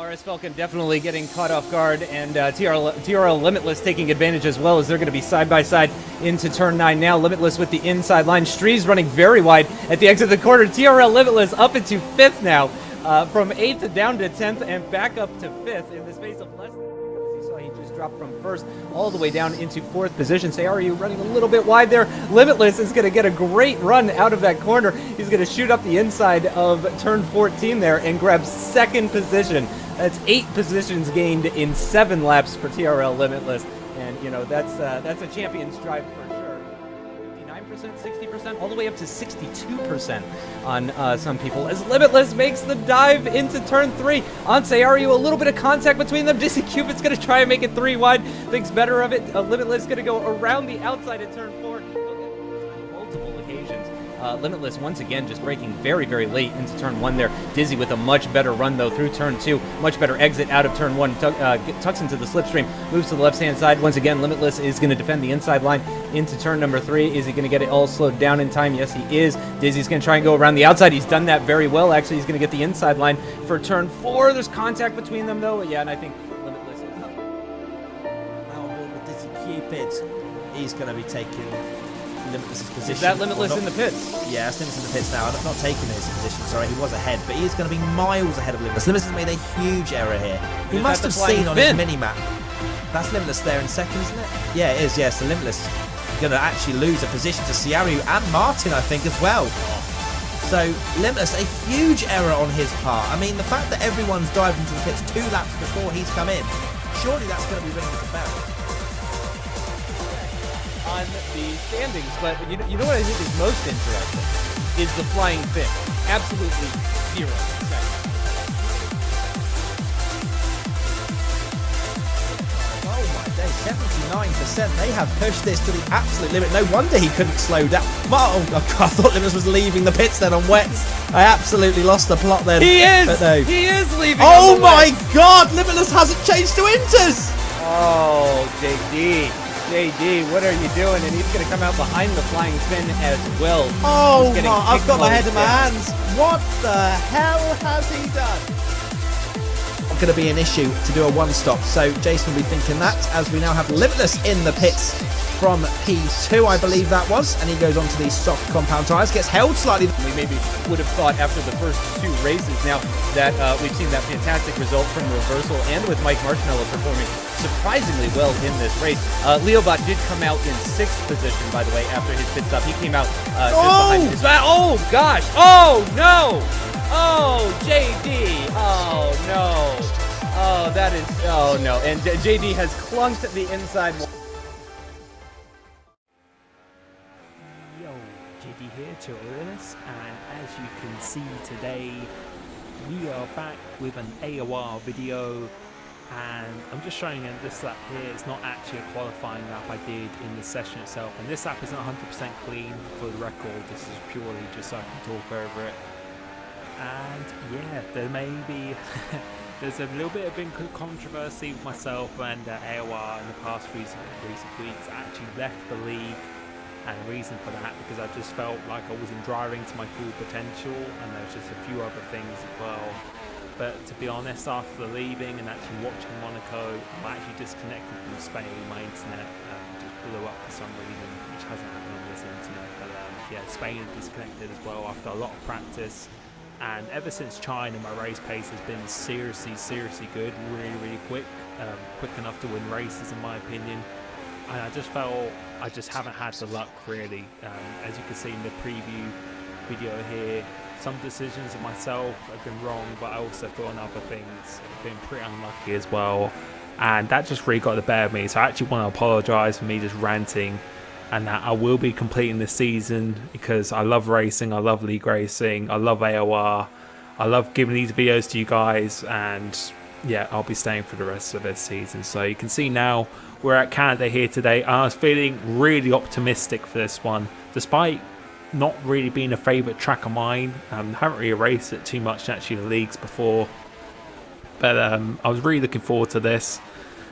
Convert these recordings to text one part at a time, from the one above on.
RS Falcon definitely getting caught off guard, and TRL Limitless taking advantage as well, as they're going to be side by side into turn 9 now. Limitless with the inside line. Strees running very wide at the exit of the corner. TRL Limitless up into 5th now, from 8th down to 10th and back up to 5th in the space of less than... You saw he just dropped from 1st all the way down into 4th position. Sayaryu running a little bit wide there. Limitless is going to get a great run out of that corner. He's going to shoot up the inside of turn 14 there and grab 2nd position. That's 8 positions gained in 7 laps for TRL Limitless, and you know that's a champion's drive for sure. 59%, 60%, all the way up to 62% on some people. As Limitless makes the dive into turn 3 on Sayaryu, a little bit of contact between them. Dizzy Cupid's going to try and make it 3 wide. Thinks better of it. Limitless going to go around the outside at turn 4. Multiple occasions. Limitless once again just breaking very, very late into turn 1 there. Dizzy with a much better run though through turn 2. Much better exit out of turn 1. Tucks into the slipstream. Moves to the left-hand side. Once again, Limitless is going to defend the inside line into turn number 3. Is he going to get it all slowed down in time? Yes, he is. Dizzy's going to try and go around the outside. He's done that very well, actually. He's going to get the inside line for turn 4. There's contact between them though. Yeah, and I think Limitless is up. Now on board with Dizzy Cupid. He's going to be taking Limitless's position. Is that Limitless in the pits? Yeah, it's Limitless in the pits now. I'm not taking his position, sorry. He was ahead, but he is going to be miles ahead of Limitless. Limitless has made a huge error here. He must have seen on his mini-map. That's Limitless there in 2nd, isn't it? Yeah, it is, yeah. So Limitless going to actually lose a position to Sayaryu and Martin, I think, as well. So Limitless, a huge error on his part. I mean, the fact that everyone's dived into the pits 2 laps before he's come in, surely that's going to be ringing the bell. On the standings, but you know what I think is most interesting is the flying fin. Absolutely 0 seconds. Oh my day, 79%. They have pushed this to the absolute limit. No wonder he couldn't slow down. Oh God, I thought Limitless was leaving the pits then on wets. I absolutely lost the plot then. He is! But no. He is leaving. Oh my God, Limitless hasn't changed to Inters! Oh, JD, what are you doing? And he's going to come out behind the flying fin as well. Oh my, I've got my head in my hands. What the hell has he done? Not going to be an issue to do a one-stop, so Jason will be thinking that as we now have Limitless in the pits from P2, I believe that was, and he goes on to these soft compound tyres, gets held slightly. We maybe would have thought after the first 2 races now that we've seen that fantastic result from Reversal and with Mike Marshmallow performing surprisingly well in this race. Leobot did come out in 6th position, by the way, after his pit stop. He came out just behind his... Oh, gosh! Oh, no! Oh, JD! Oh, no! Oh, that is... Oh, no. And JD has clunked the inside wall. JD here to Awareness, and as you can see today, we are back with an AOR video, and I'm just showing you this lap here. It's not actually a qualifying lap I did in the session itself, and this lap isn't 100% clean for the record. This is purely just so I can talk over it. And yeah, there may be there's a little bit of been controversy with myself and AOR in the past recent weeks. I actually left the league, and the reason for that because I just felt like I wasn't driving to my full potential, and there's just a few other things as well. But to be honest, after leaving and actually watching Monaco, I'm actually disconnected from Spain. My internet just blew up for some reason, which hasn't happened on this internet. But yeah, Spain disconnected as well after a lot of practice. And ever since China, my race pace has been seriously good, really quick, quick enough to win races in my opinion. And I just felt I just haven't had the luck really. As you can see in the preview video here, some decisions of myself have been wrong, but I also feel on other things have been pretty unlucky as well. And that just really got the better of me. So I actually want to apologise for me just ranting, and that I will be completing this season because I love racing, I love league racing, I love AOR, I love giving these videos to you guys, and yeah, I'll be staying for the rest of this season. So you can see now we're at Canada here today. I was feeling really optimistic for this one, despite not really being a favourite track of mine. Haven't really raced it too much actually in the leagues before, but I was really looking forward to this.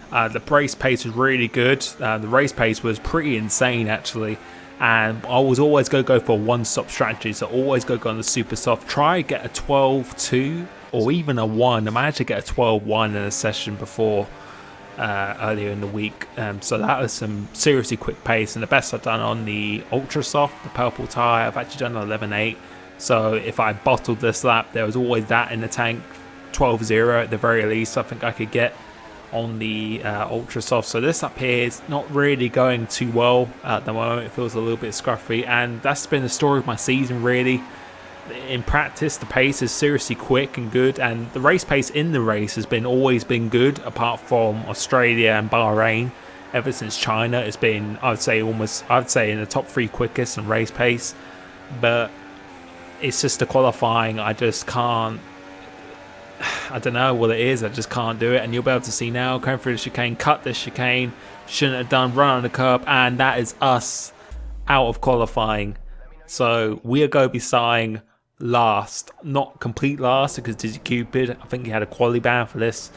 The race pace was really good. The race pace was pretty insane actually, and I was always going to go for a one-stop strategy, so always go on the super soft, try get a 12.2 or even a 1. I managed to get a 12-1 in a session before earlier in the week. So that was some seriously quick pace, and the best I've done on the Ultra Soft, the purple tyre, I've actually done an 11.8. So if I bottled this lap, there was always that in the tank. 12.0 at the very least I think I could get on the Ultra Soft. So this up here is not really going too well at the moment. It feels a little bit scruffy, and that's been the story of my season really. In practice, the pace is seriously quick and good, and the race pace in the race has always been good, apart from Australia and Bahrain. Ever since China, it's been, I'd say in the top 3 quickest and race pace. But it's just the qualifying, I just can't. I don't know what it is, I just can't do it. And you'll be able to see now, going through the chicane, cut this chicane, shouldn't have done, run on the curb, and that is us out of qualifying. So we are going to be starting last, not complete last because Dizzy Cupid, I think he had a quali ban for this,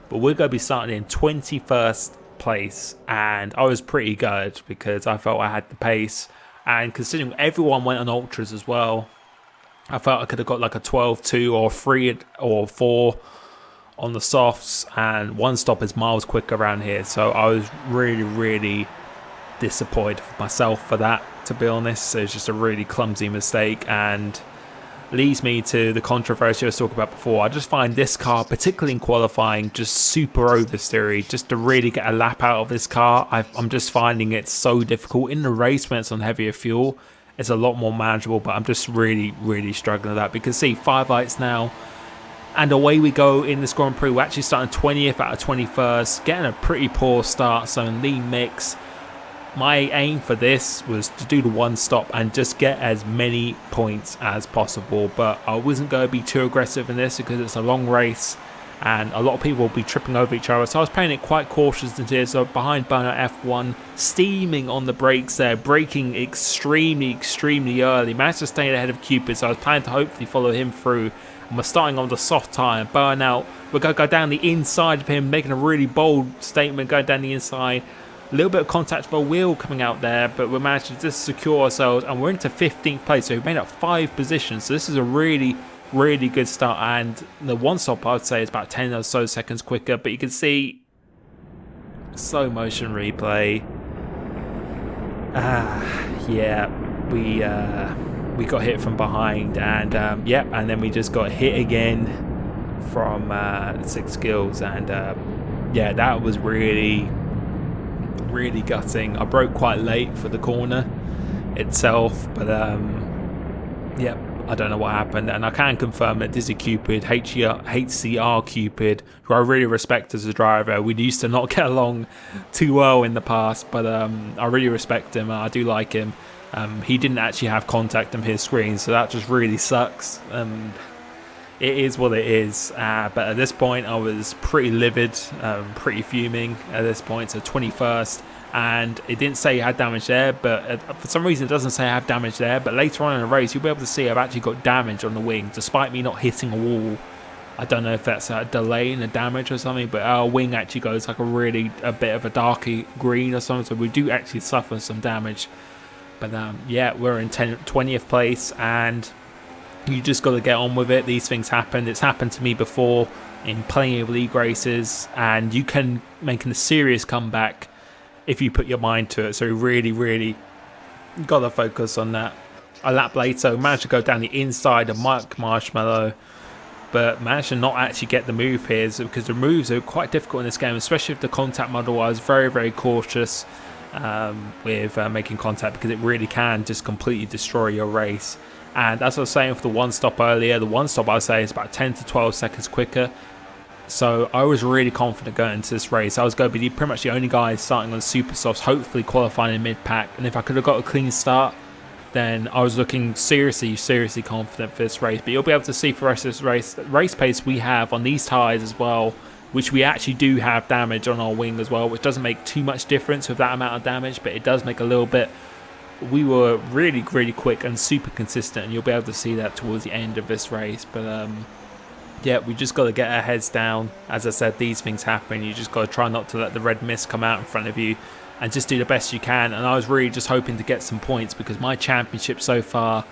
but we're going to be starting in 21st place. And I was pretty good because I felt I had the pace, and considering everyone went on ultras as well, I felt I could have got like a 12.2 or 3 or 4 on the softs, and one stop is miles quicker around here. So I was really disappointed with myself for that, to be honest. So it's just a really clumsy mistake, and leads me to the controversy I was talking about before. I just find this car, particularly in qualifying, just super oversteery. Just to really get a lap out of this car, I'm just finding it so difficult. In the race when it's on heavier fuel, it's a lot more manageable, but I'm just really struggling with that. Because see, 5 lights now, and away we go in this Grand Prix. We're actually starting 20th out of 21st, getting a pretty poor start, so in lean mix. My aim for this was to do the one stop and just get as many points as possible, but I wasn't going to be too aggressive in this because it's a long race and a lot of people will be tripping over each other. So I was playing it quite cautious into here. So behind Burnout F1, steaming on the brakes there, braking extremely early. Managed to stay ahead of Cupid, so I was planning to hopefully follow him through. And we're starting on the soft tyre. Burnout, we're going to go down the inside of him, making a really bold statement, going down the inside. A little bit of contact for a wheel coming out there, but we managed to just secure ourselves, and we're into 15th place. So we made up 5 positions. So this is a really good start, and the one stop I would say is about 10 or so seconds quicker. But you can see slow motion replay. Yeah, we got hit from behind, and and then we just got hit again from 6 skills, and yeah, that was really gutting. I broke quite late for the corner itself, but yeah, I don't know what happened. And I can confirm that Dizzy Cupid, HCR Cupid, who I really respect as a driver, we used to not get along too well in the past, but I really respect him. I do like him. He didn't actually have contact on his screen, so that just really sucks. It is what it is, but at this point I was pretty livid, pretty fuming at this point. So 21st, and it didn't say you had damage there, but for some reason it doesn't say I have damage there. But later on in the race you'll be able to see I've actually got damage on the wing, despite me not hitting a wall. I don't know if that's a delay in the damage or something, but our wing actually goes like a bit of a darky green or something, so we do actually suffer some damage. But yeah, we're in 20th place, and you just got to get on with it. These things happen. It's happened to me before in plenty of league races, and you can make a serious comeback if you put your mind to it. So really got to focus on that. A lap later, managed to go down the inside of Mike Marshmallow, but managed to not actually get the move here, because the moves are quite difficult in this game, especially with the contact model. I was very cautious with making contact, because it really can just completely destroy your race. And as I was saying for the one stop earlier, the one stop I would say is about 10 to 12 seconds quicker. So I was really confident going into this race. I was going to be pretty much the only guy starting on super softs, hopefully qualifying in mid-pack. And if I could have got a clean start, then I was looking seriously confident for this race. But you'll be able to see for the rest of this race, the race pace we have on these tyres as well, which we actually do have damage on our wing as well, which doesn't make too much difference with that amount of damage, but it does make a little bit. We were really quick and super consistent, and you'll be able to see that towards the end of this race. But yeah, we just got to get our heads down. As I said, these things happen. You just got to try not to let the red mist come out in front of you, and just do the best you can. And I was really just hoping to get some points, because my championship so far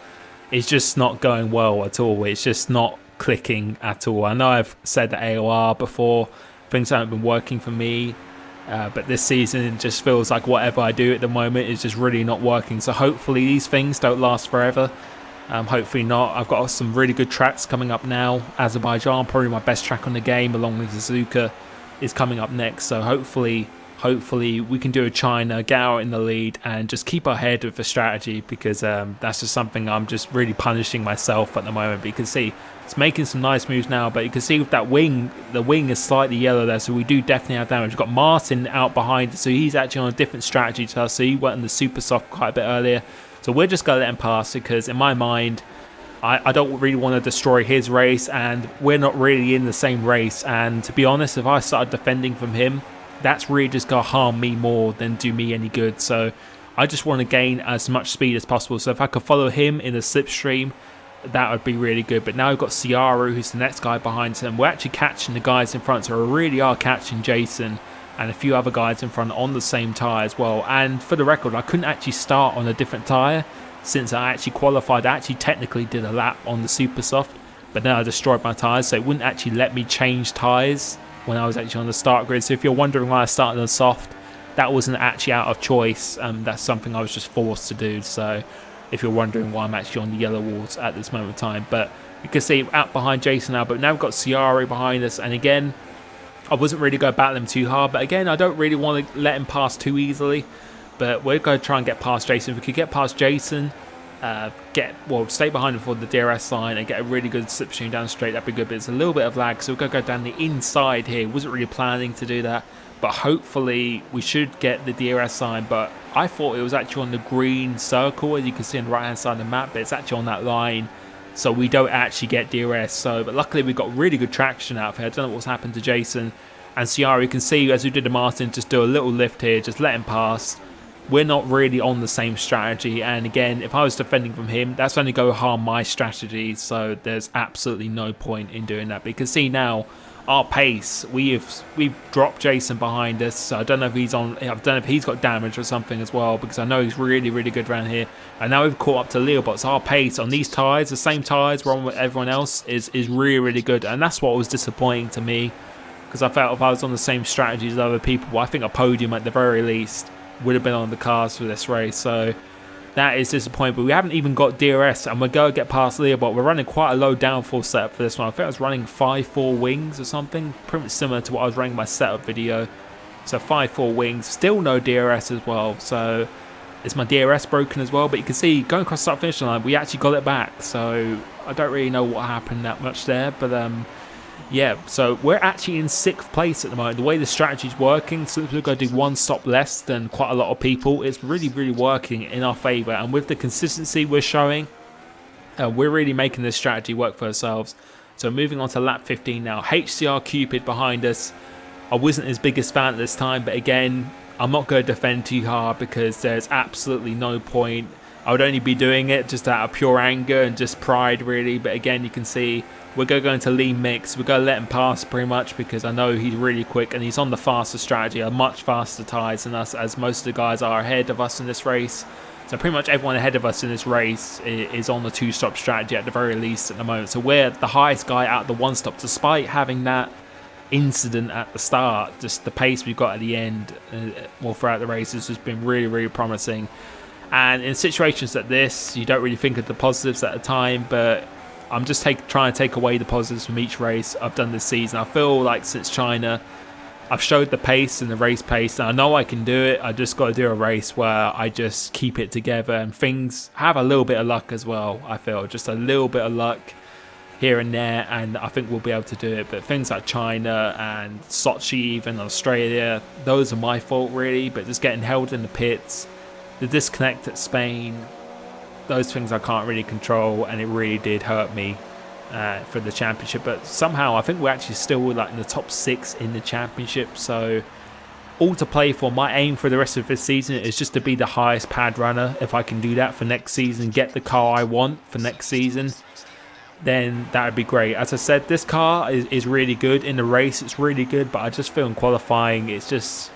is just not going well at all. It's just not clicking at all. I know I've said that AOR before, things haven't been working for me, but this season it just feels like whatever I do at the moment is just really not working. So hopefully these things don't last forever. Hopefully not. I've got some really good tracks coming up now. Azerbaijan, probably my best track on the game, along with Suzuka, is coming up next. So hopefully we can do a China, get out in the lead, and just keep our head with the strategy, because that's just something I'm just really punishing myself at the moment. But you can see it's making some nice moves now, but you can see with that wing, the wing is slightly yellow there, so we do definitely have damage. We've got Martin out behind, so he's actually on a different strategy to us, so he went in the super soft quite a bit earlier. So we're just going to let him pass, because in my mind, I don't really want to destroy his race, and we're not really in the same race. And to be honest, if I started defending from him, that's really just going to harm me more than do me any good. So I just want to gain as much speed as possible. So if I could follow him in the slipstream, that would be really good. But now we've got Ciaru, who's the next guy behind him. We're actually catching the guys in front, so we really are catching Jason and a few other guys in front on the same tyre as well. And for the record, I couldn't actually start on a different tyre since I actually qualified. I actually technically did a lap on the super soft, but then I destroyed my tyres, so it wouldn't actually let me change tyres when I was actually on the start grid. So if you're wondering why I started on soft, that wasn't actually out of choice. That's something I was just forced to do. So if you're wondering why I'm actually on the yellow walls at this moment of time. But you can see out behind Jason now, but now we've got Ciaru behind us, and again, I wasn't really going to battle him too hard, but again, I don't really want to let him pass too easily. But we're going to try and get past Jason. If we could get past Jason, stay behind him for the DRS line and get a really good slipstream down straight, that'd be good. But it's a little bit of lag, so we're going to go down the inside here. Wasn't really planning to do that, but hopefully we should get the DRS line. But I thought it was actually on the green circle, as you can see on the right hand side of the map, but it's actually on that line, so we don't actually get DRS. So, but luckily we got really good traction out of here. I don't know what's happened to Jason and Ciara. You can see as we did to Martin, just do a little lift here, just let him pass. We're not really on the same strategy, and again, if I was defending from him, that's only going to harm my strategy, so there's absolutely no point in doing that. But you can see now our pace, we've dropped Jason behind us, so I don't know if he's on, I don't know if he's got damage or something as well, because I know he's really good around here. And now we've caught up to Leobot, so our pace on these tyres, the same tyres we're on with everyone else, is really good. And that's what was disappointing to me, because I felt if I was on the same strategy as other people, I think a podium at the very least would have been on the cards for this race. So that is disappointing, but we haven't even got DRS, and we're going to get past Leobot. We're running quite a low downforce setup for this one. I think I was running 5.4 wings or something, pretty much similar to what I was running in my setup video. So 5.4 wings, still no DRS as well. So is my DRS broken as well? But you can see going across the start finish line, we actually got it back. So I don't really know what happened that much there, but yeah, so we're actually in 6th place at the moment. The way the strategy is working, since we're going to do one stop less than quite a lot of people, it's really working in our favour. And with the consistency we're showing, we're really making this strategy work for ourselves. So moving on to lap 15 now. HCR Cupid behind us. I wasn't his biggest fan at this time, but again, I'm not going to defend too hard because there's absolutely no point. I would only be doing it just out of pure anger and just pride, really. But again, you can see we're going to go into lean mix. We're going to let him pass pretty much because I know he's really quick and he's on the faster strategy, a much faster tyres than us, as most of the guys are ahead of us in this race. So pretty much everyone ahead of us in this race is on the 2-stop strategy at the very least at the moment. So we're the highest guy out of the 1-stop, despite having that incident at the start. Just the pace we've got at the end, throughout the race, has just been really promising. And in situations like this, you don't really think of the positives at the time, but I'm just trying to take away the positives from each race I've done this season. I feel like since China, I've showed the pace and the race pace, and I know I can do it. I just got to do a race where I just keep it together, and things have a little bit of luck as well. I feel just a little bit of luck here and there, and I think we'll be able to do it. But things like China and Sochi, even Australia, those are my fault really. But just getting held in the pits, the disconnect at Spain, those things I can't really control, and it really did hurt me for the championship. But somehow I think we're actually still like in the top 6 in the championship, so all to play for. My aim for the rest of this season is just to be the highest pad runner. If I can do that for next season, get the car I want for next season, then that would be great. As I said, this car is really good in the race. It's really good, but I just feel in qualifying it's just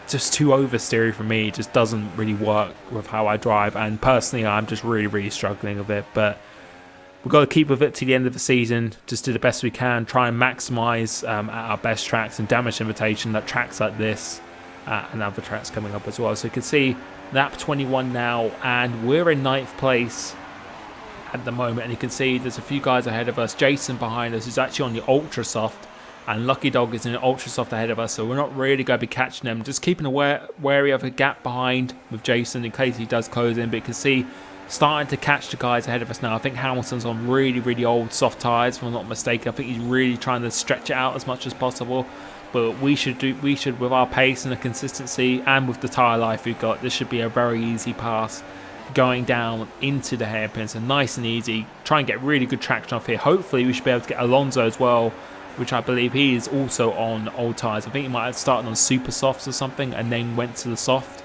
too oversteery for me. It just doesn't really work with how I drive, and personally I'm just really struggling with it. But we've got to keep with it to the end of the season, just do the best we can, try and maximise at our best tracks and damage limitation, that tracks like this and other tracks coming up as well. So you can see lap 21 now, and we're in 9th place at the moment, and you can see there's a few guys ahead of us. Jason behind us is actually on the ultra soft, and Lucky Dog is in the ultra soft ahead of us, so we're not really going to be catching them. Just keeping wary of a gap behind with Jason in case he does close in, but you can see starting to catch the guys ahead of us now. I think Hamilton's on really old soft tyres, if I'm not mistaken. I think he's really trying to stretch it out as much as possible, but we should with our pace and the consistency and with the tyre life we've got, this should be a very easy pass going down into the hairpins, and nice and easy. Try and get really good traction off here. Hopefully we should be able to get Alonso as well, which I believe he is also on old tyres. I think he might have started on super softs or something and then went to the soft,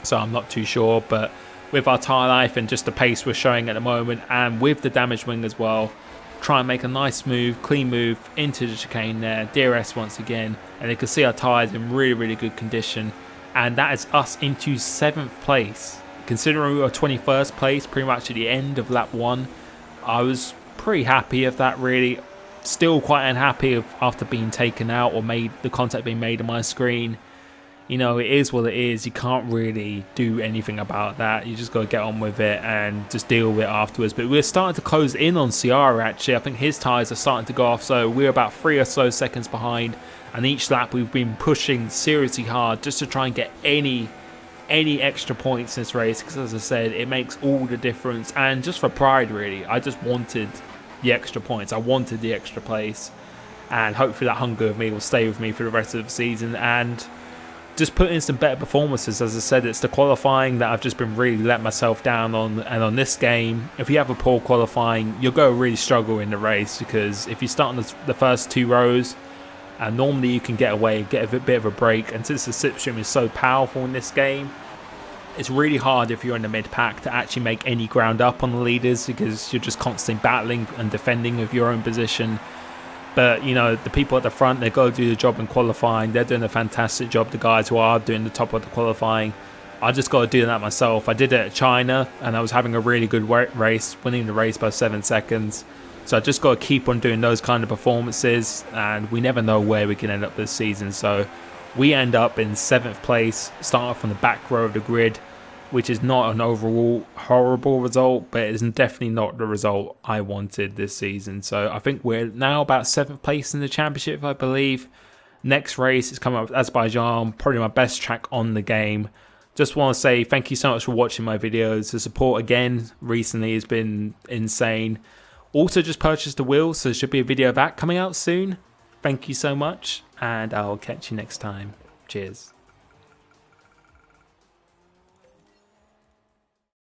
so I'm not too sure. But with our tyre life and just the pace we're showing at the moment, and with the damage wing as well, try and make a nice move, clean move into the chicane there. DRS once again, and you can see our tyres in really good condition, and that is us into 7th place. Considering we were 21st place pretty much at the end of lap 1, I was pretty happy of that, really. Still quite unhappy after being taken out or the contact being made on my screen. You know, it is what it is. You can't really do anything about that. You just got to get on with it and just deal with it afterwards. But we're starting to close in on Ciara, actually. I think his tyres are starting to go off, so we're about 3 or so seconds behind. And each lap we've been pushing seriously hard just to try and get any extra points in this race, because as I said, it makes all the difference. And just for pride, really, I just wanted the extra points. I wanted the extra place, and hopefully that hunger of me will stay with me for the rest of the season and just put in some better performances. As I said, it's the qualifying that I've just been really let myself down on, and on this game, if you have a poor qualifying, you'll go really struggle in the race, because if you start on the first 2 rows, and normally you can get away, get a bit of a break, and since the slipstream is so powerful in this game, it's really hard if you're in the mid-pack to actually make any ground up on the leaders, because you're just constantly battling and defending of your own position. But, you know, the people at the front, they've got to do the job in qualifying. They're doing a fantastic job, the guys who are doing the top of the qualifying. I just got to do that myself. I did it at China, and I was having a really good race, winning the race by 7 seconds. So I just got to keep on doing those kind of performances, and we never know where we can end up this season. So we end up in 7th place, starting from the back row of the grid, which is not an overall horrible result, but it's definitely not the result I wanted this season. So I think we're now about 7th place in the championship, I believe. Next race is coming up with Azerbaijan, probably my best track on the game. Just want to say thank you so much for watching my videos. The support again recently has been insane. Also just purchased the wheels, so there should be a video of that coming out soon. Thank you so much, and I'll catch you next time. Cheers.